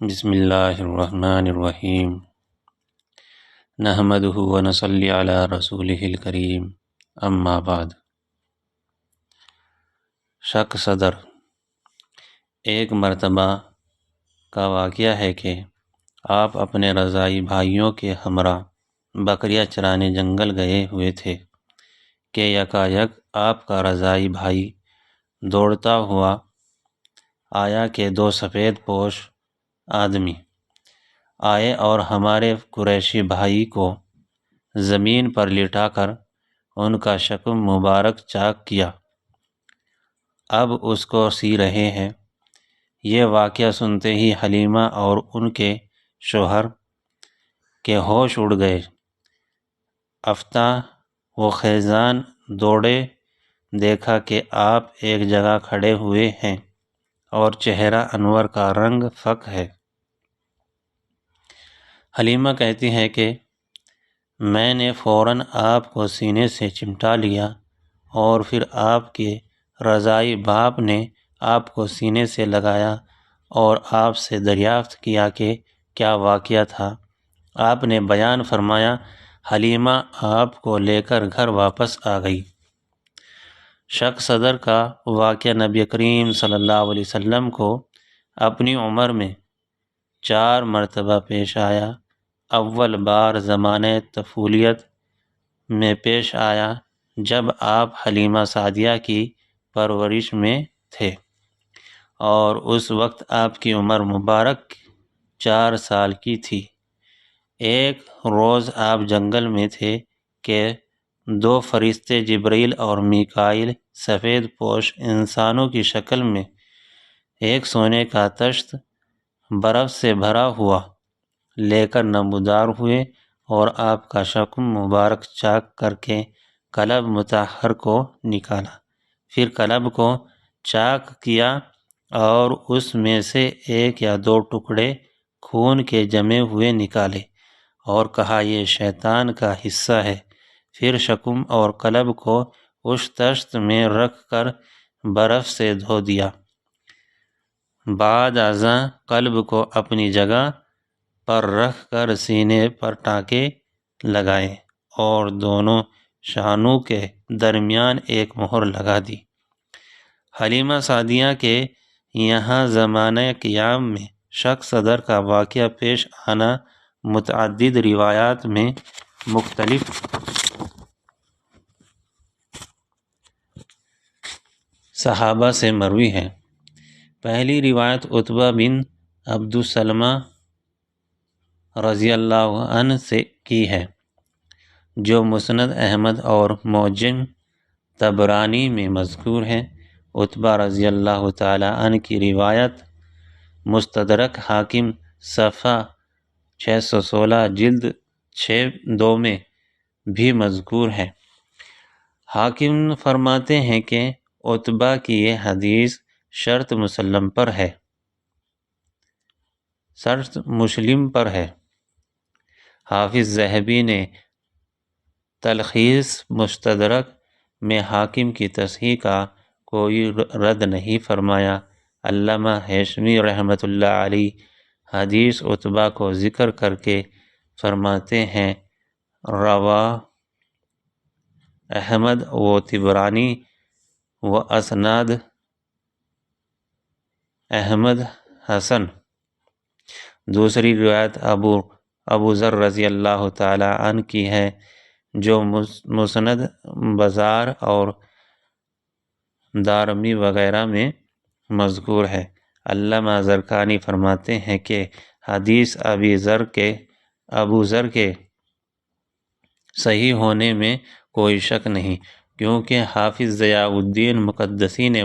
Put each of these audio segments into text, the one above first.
بسم اللہ الرحمن الرحیم نحمدہ ونصلی علی رسولہ الکریم اما بعد۔ شک صدر۔ ایک مرتبہ کا واقعہ ہے کہ آپ اپنے رضاعی بھائیوں کے ہمراہ بکریاں چرانے جنگل گئے ہوئے تھے کہ یکایک آپ کا رضاعی بھائی دوڑتا ہوا آیا کہ دو سفید پوش آدمی آئے اور ہمارے قریشی بھائی کو زمین پر لٹا کر ان کا شکم مبارک چاک کیا، اب اس کو سی رہے ہیں۔ یہ واقعہ سنتے ہی حلیمہ اور ان کے شوہر کے ہوش اڑ گئے، افتہ و خیزان دوڑے، دیکھا کہ آپ ایک جگہ کھڑے ہوئے ہیں اور چہرہ انور کا رنگ فک ہے۔ حلیمہ کہتی ہیں کہ میں نے فوراً آپ کو سینے سے چمٹا لیا اور پھر آپ کے رضاعی باپ نے آپ کو سینے سے لگایا اور آپ سے دریافت کیا کہ کیا واقعہ تھا۔ آپ نے بیان فرمایا۔ حلیمہ آپ کو لے کر گھر واپس آ گئی۔ شک صدر کا واقعہ نبی کریم صلی اللہ علیہ وسلم کو اپنی عمر میں 4 مرتبہ پیش آیا۔ اول بار زمانہ طفولیت میں پیش آیا جب آپ حلیمہ سعدیہ کی پرورش میں تھے اور اس وقت آپ کی عمر مبارک 4 سال کی تھی۔ ایک روز آپ جنگل میں تھے کہ 2 فرشتے جبرائیل اور میکائیل سفید پوش انسانوں کی شکل میں ایک سونے کا طشت برف سے بھرا ہوا لے کر نمودار ہوئے اور آپ کا شکم مبارک چاک کر کے کلب مطہر کو نکالا، پھر کلب کو چاک کیا اور اس میں سے 1 یا 2 ٹکڑے خون کے جمے ہوئے نکالے اور کہا یہ شیطان کا حصہ ہے، پھر شکم اور کلب کو اس طشت میں رکھ کر برف سے دھو دیا، بعد ازاں قلب کو اپنی جگہ پر رکھ کر سینے پر ٹانکے لگائے اور دونوں شانوں کے درمیان ایک مہر لگا دی۔ حلیمہ سعدیہ کے یہاں زمانہ قیام میں شک صدر کا واقعہ پیش آنا متعدد روایات میں مختلف صحابہ سے مروی ہے۔ پہلی روایت عتبہ بن عبدالسلمہ رضی اللہ عنہ سے کی ہے، جو مسند احمد اور معجم طبرانی میں مذکور ہے۔ عتبہ رضی اللہ تعالی عنہ کی روایت مستدرک حاکم صفحہ 616 جلد 6-2 میں بھی مذکور ہے۔ حاکم فرماتے ہیں کہ عتبہ کی یہ حدیث شرط مسلم پر ہے۔ حافظ ذہبی نے تلخیص مستدرک میں حاکم کی تصحیح کا کوئی رد نہیں فرمایا۔ علامہ ہاشمی رحمۃ اللہ علیہ حدیث عتبہ کو ذکر کر کے فرماتے ہیں رواہ احمد و طبرانی و اسناد احمد حسن۔ دوسری روایت ابو ذر رضی اللہ تعالی عنہ کی ہے، جو مسند بزار اور دارمی وغیرہ میں مذکور ہے۔ علامہ زرقانی فرماتے ہیں کہ حدیث ابو ذر کے صحیح ہونے میں کوئی شک نہیں، کیونکہ حافظ ضیاء الدین مقدسی نے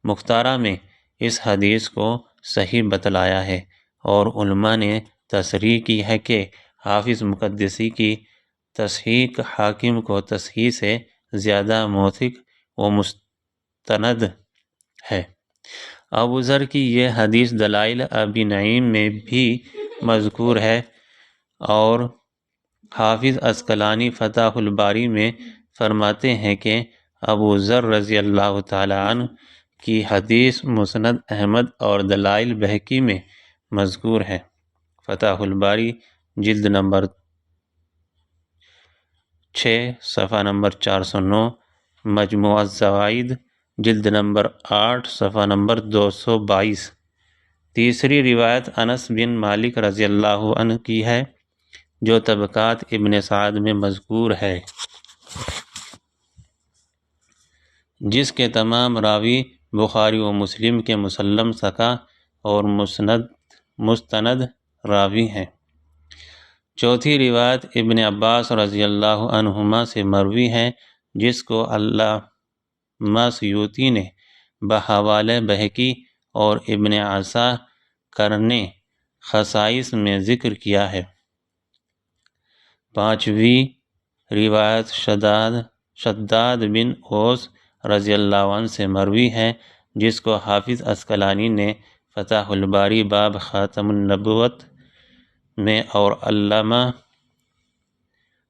مختارہ میں اس حدیث کو صحیح بتلایا ہے، اور علماء نے تصریح کی ہے کہ حافظ مقدسی کی تصحیح حاکم کو تصحیح سے زیادہ موثق و مستند ہے۔ ابو ذر کی یہ حدیث دلائل ابی نعیم میں بھی مذکور ہے، اور حافظ عسقلانی فتح الباری میں فرماتے ہیں کہ ابو ذر رضی اللہ تعالی عنہ کی حدیث مسند احمد اور دلائل بہقی میں مذکور ہے۔ فتح الباری جلد نمبر 6 صفحہ نمبر 409، مجموعہ الزوائد جلد نمبر 8 صفحہ نمبر 222۔ تیسری روایت انس بن مالک رضی اللہ عنہ کی ہے جو طبقات ابن سعد میں مذکور ہے، جس کے تمام راوی بخاری و مسلم کے مسلم ثقہ اور مستند راوی ہیں۔ چوتھی روایت ابن عباس رضی اللہ عنہما سے مروی ہے، جس کو علامہ سیوطی نے بحوالہ بہقی اور ابن عساکر نے خصائص میں ذکر کیا ہے۔ پانچویں روایت شداد بن اوس رضی اللہ عنہ سے مروی ہے، جس کو حافظ عسقلانی نے فتح الباری باب خاتم النبوت میں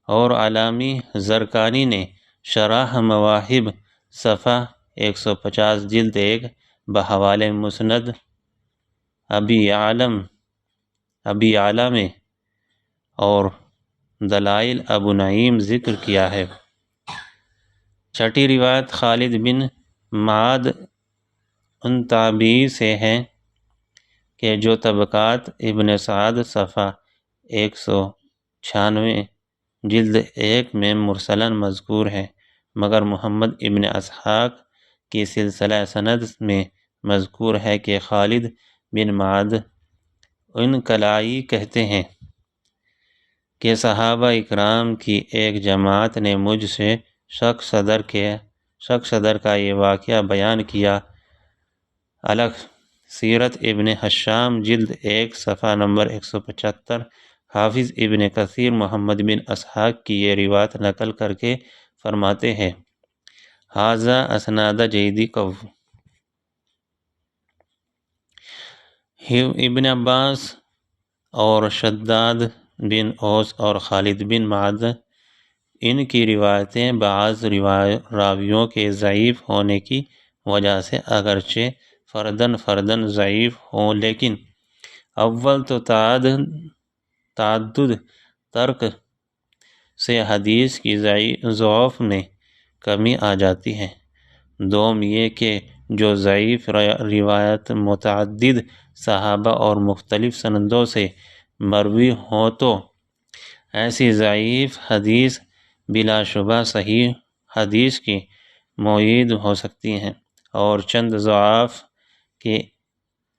اور علامی زرقانی نے شرح مواہب صفحہ 150 جلد 1 بحوالہ مسند ابی اعلیٰ میں اور دلائل ابو نعیم ذکر کیا ہے۔ چھٹی روایت خالد بن معاد ان تابعی سے ہے کہ جو طبقات ابن سعد صفحہ 196 جلد 1 میں مرسلاً مذکور ہے، مگر محمد ابن اسحاق کی سلسلہ سند میں مذکور ہے کہ خالد بن معاد ان کلائی کہتے ہیں کہ صحابہ اکرام کی ایک جماعت نے مجھ سے شک صدر کا یہ واقعہ بیان کیا۔ الگ سیرت ابن حشام جلد 1 صفحہ نمبر 175۔ حافظ ابن کثیر محمد بن اسحاق کی یہ روایت نقل کر کے فرماتے ہیں، ھذا اسناد جیدی قو۔ ابن عباس اور شداد بن اوس اور خالد بن معاد ان کی روایتیں بعض راویوں کے ضعیف ہونے کی وجہ سے اگرچہ فرداً ضعیف ہوں، لیکن اول تو تعدد ترک سے حدیث کی ضعف میں کمی آ جاتی ہے۔ دوم یہ کہ جو ضعیف روایت متعدد صحابہ اور مختلف سندوں سے مروی ہوں تو ایسی ضعیف حدیث بلا شبہ صحیح حدیث کی معید ہو سکتی ہیں، اور چند ضعاف کے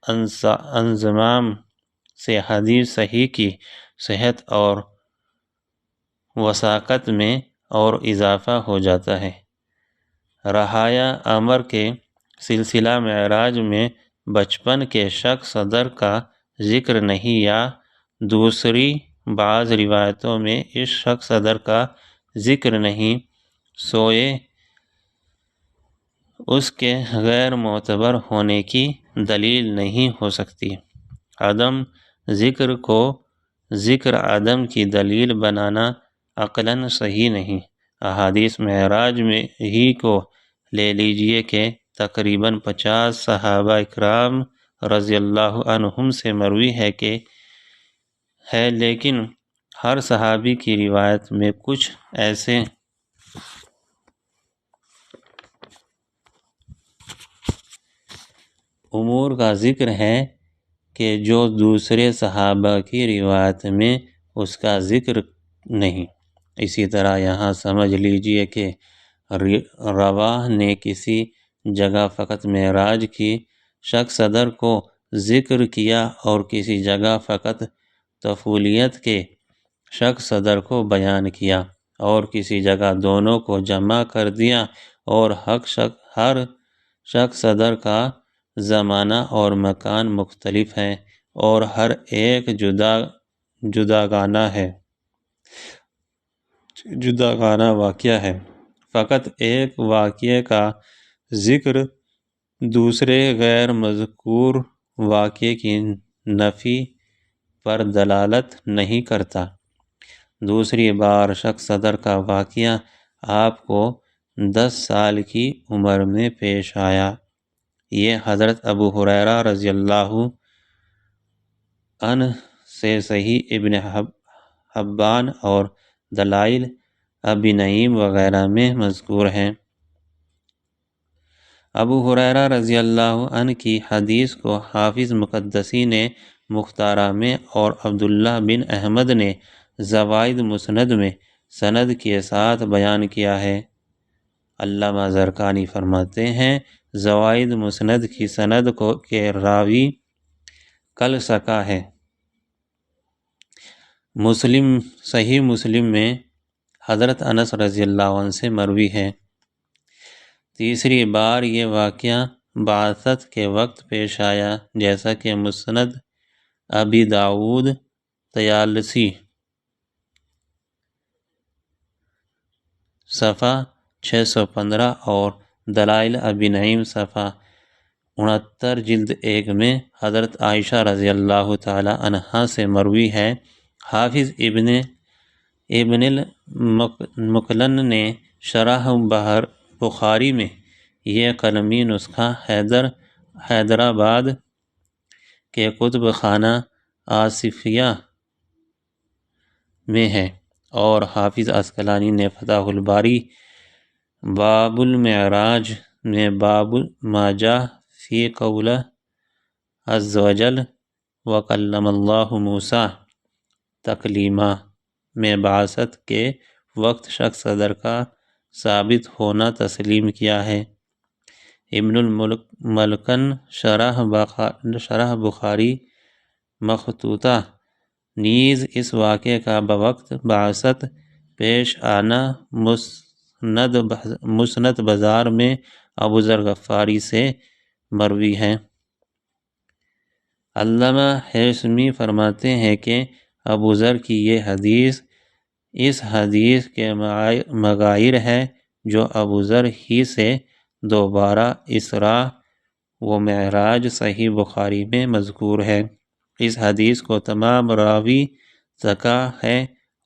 انضمام سے حدیث صحیح کی صحت اور وثاقت میں اور اضافہ ہو جاتا ہے۔ رہایا عمر کے سلسلہ معراج میں بچپن کے شک صدر کا ذکر نہیں، یا دوسری بعض روایتوں میں اس شک صدر کا ذکر نہیں، سوئے اس کے غیر معتبر ہونے کی دلیل نہیں ہو سکتی۔ عدم ذکر کو ذکر عدم کی دلیل بنانا عقلاً صحیح نہیں۔ احادیث معراج میں ہی کو لے لیجئے کہ تقریباً 50 صحابہ اکرام رضی اللہ عنہم سے مروی ہے، لیکن ہر صحابی کی روایت میں کچھ ایسے امور کا ذکر ہے کہ جو دوسرے صحابہ کی روایت میں اس کا ذکر نہیں۔ اسی طرح یہاں سمجھ لیجئے کہ رواہ نے کسی جگہ فقط معراج کی شک صدر کو ذکر کیا اور کسی جگہ فقط طفولیت کے شک صدر کو بیان کیا، اور کسی جگہ دونوں کو جمع کر دیا، اور ہر شک صدر کا زمانہ اور مکان مختلف ہے اور ہر ایک جداگانہ واقعہ ہے۔ فقط ایک واقعے کا ذکر دوسرے غیر مذکور واقعے کی نفی پر دلالت نہیں کرتا۔ دوسری بار شک صدر کا واقعہ آپ کو 10 سال کی عمر میں پیش آیا۔ یہ حضرت ابو ہریرہ رضی اللہ ان سے صحیح ابن حبان اور دلائل ابی نعیم وغیرہ میں مذکور ہیں۔ ابو ہریرہ رضی اللہ عنہ کی حدیث کو حافظ مقدسی نے مختارہ میں اور عبداللہ بن احمد نے زوائد مسند میں سند کے ساتھ بیان کیا ہے۔ علامہ زرقانی فرماتے ہیں زوائد مسند کی سند کے راوی کل سکا ہے۔ صحیح مسلم میں حضرت انس رضی اللہ عنہ سے مروی ہے۔ تیسری بار یہ واقعہ بعثت کے وقت پیش آیا، جیسا کہ مسند ابی داؤد طیالسی صفحہ 615 اور دلائل ابی نعیم صفحہ 69 جلد 1 میں حضرت عائشہ رضی اللہ تعالی عنہا سے مروی ہے۔ حافظ ابن المقلن نے شرح بخاری میں یہ قلمی نسخہ حیدرآباد کے کتب خانہ آصفیہ میں ہے، اور حافظ عسقلانی نے فتح الباری باب المعراج میں باب ما جاء فی قولہ عز وجل وکلم اللہ موسیٰ تکلیما میں بعثت کے وقت شق صدر کا ثابت ہونا تسلیم کیا ہے۔ ابن الملکن شرح بخاری مخطوطہ نیز اس واقعے کا بوقت بعثت پیش آنا مسند بازار میں ابو ذر غفاری سے مروی ہے۔ علامہ ہیثمی فرماتے ہیں کہ ابو ذر کی یہ حدیث اس حدیث کے مغائر ہے جو ابو ذر ہی سے دوبارہ اسراء و معراج صحیح بخاری میں مذکور ہے۔ اس حدیث کو تمام راوی ثقہ ہے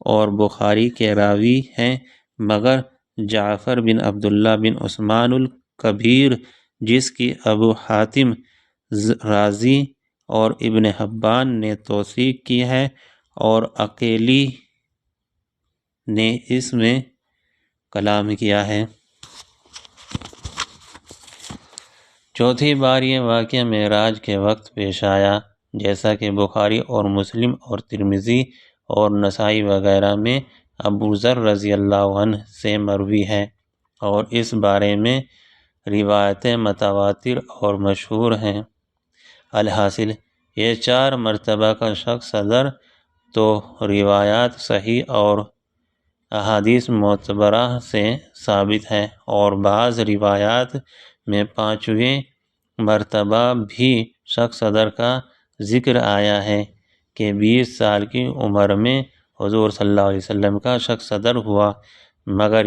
اور بخاری کے راوی ہیں مگر جعفر بن عبداللہ بن عثمان الکبیر، جس کی ابو حاتم رازی اور ابن حبان نے توثیق کی ہے، اور عقیلی نے اس میں کلام کیا ہے۔ چوتھی بار یہ واقعہ معراج کے وقت پیش آیا، جیسا کہ بخاری اور مسلم اور ترمذی اور نسائی وغیرہ میں ابو ذر رضی اللہ عنہ سے مروی ہے، اور اس بارے میں روایتیں متواتر اور مشہور ہیں۔ الحاصل یہ 4 مرتبہ کا شق صدر تو روایات صحیح اور احادیث معتبرہ سے ثابت ہے، اور بعض روایات میں 5ویں مرتبہ بھی شق صدر کا ذکر آیا ہے کہ 20 سال کی عمر میں حضور صلی اللہ علیہ وسلم کا شق صدر ہوا، مگر